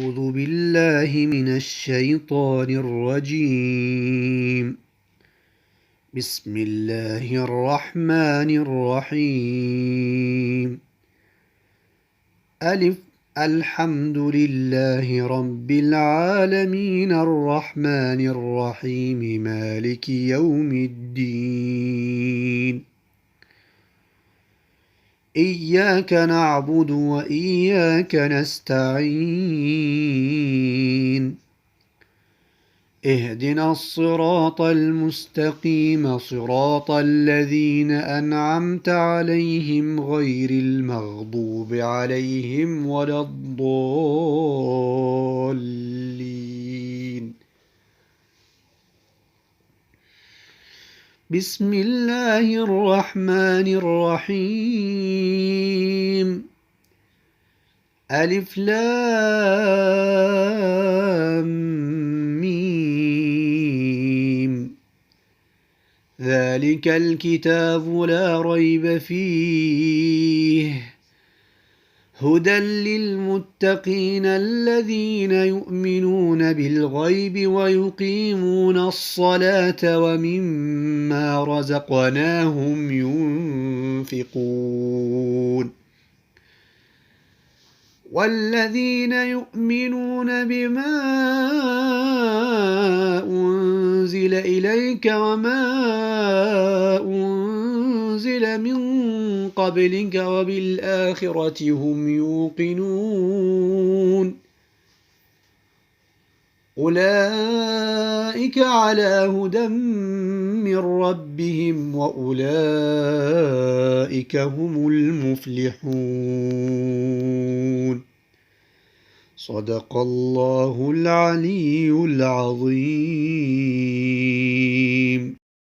أعوذ بالله من الشيطان الرجيم. بسم الله الرحمن الرحيم. ألف. الحمد لله رب العالمين الرحمن الرحيم مالك يوم الدين. إياك نعبد وإياك نستعين. اهدنا الصراط المستقيم صراط الذين أنعمت عليهم غير المغضوب عليهم ولا الضالين. بسم الله الرحمن الرحيم. ألف لام ميم. ذلك الكتاب لا ريب فيه هدى للمتقين الذين يؤمنون بالغيب ويقيمون الصلاة ومما رزقناهم ينفقون. والذين يؤمنون بما أنزل إليك وما أنزل من قبلك وبالآخرة هم يوقنون. أولئك على هدى من ربهم وأولئك هم المفلحون. صدق الله العلي العظيم.